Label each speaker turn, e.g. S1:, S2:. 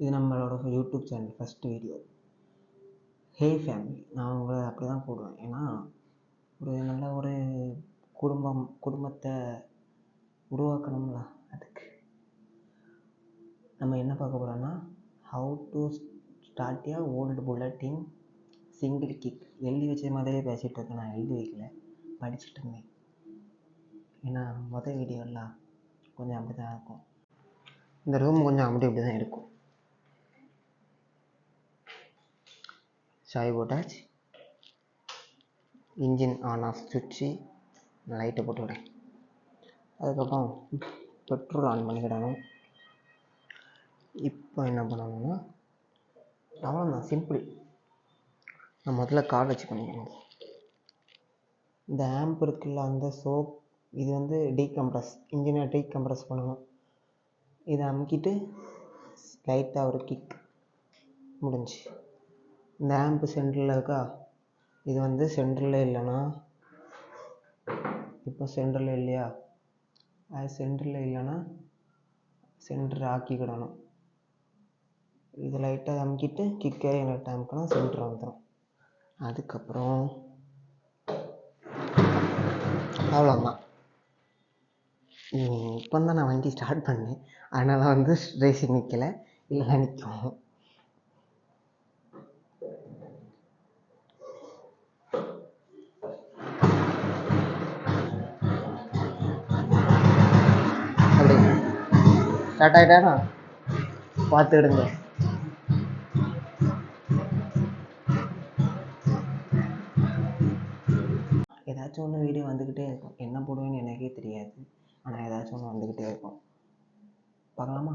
S1: இது நம்மளோட YouTube channel first video. ஹே family, நான் உங்களை அப்படி தான் கூப்பிடுவேன். ஏன்னா நல்ல ஒரு குடும்பத்தை உருவாக்கணும்ல. அதுக்கு நம்ம என்ன பார்க்க போகிறோன்னா, how to start A old bullet in single kick. எழுதி வச்ச மாதிரியே பேசிகிட்டு இருக்கேன். நான் எழுதி வைக்கல, படிச்சுட்டு இருந்தேன். ஏன்னா மொதல் வீடியோலாம் கொஞ்சம் அப்படி தான் இருக்கும். இந்த ரூம் கொஞ்சம் அப்படி தான் இருக்கும். சாய் போட்டாச்சு, இன்ஜின் ஆன் ஆஃப் சுவிட்சு, லைட்டை போட்டு விடேன். அதுக்கப்புறம் பெட்ரோல் ஆன் பண்ணிக்கிடணும். இப்போ என்ன பண்ணணும்னா, அவ்வளோதான், சிம்பிள். நான் முதல்ல கால் வச்சு பண்ணிக்கணும். இந்த ஆம்ப் இருக்குல்ல, அந்த சோப் இது வந்து டீகம்ப்ரஸ், இன்ஜினை டீகம்ப்ரஸ் பண்ணணும். இதை அமுக்கிட்டு லைட்டாக ஒரு கிக் முடிஞ்சு. இந்த ஆம்பு சென்டரில் இருக்கா, இது வந்து சென்டரில் இல்லைன்னா, இப்போ சென்டரில் இல்லையா, அது சென்டரில் இல்லைன்னா சென்டர் ஆக்கிக்கிடணும். இது லைட்டாக அமுக்கிட்டு கிக்கே லைட்டாக அமுக்கினா சென்டர் வந்துடும். அதுக்கப்புறம் அவ்வளோதான். இப்போ தான் நான் வண்டி ஸ்டார்ட் பண்ணேன், அதனால் வந்து ரேசிங் நிற்கலை, இல்லைன்னா நிற்கும். அப்படி ஸ்டார்ட் ஆகிட்டானா பார்த்துக்கிடுங்க. ஏதாச்சும் ஒன்று வீடியோ வந்துக்கிட்டே இருக்கும். என்ன போடுவேன்னு எனக்கே தெரியாது, ஆனால் ஏதாச்சும் ஒன்று வந்துக்கிட்டே இருக்கும். பார்க்கலாமா?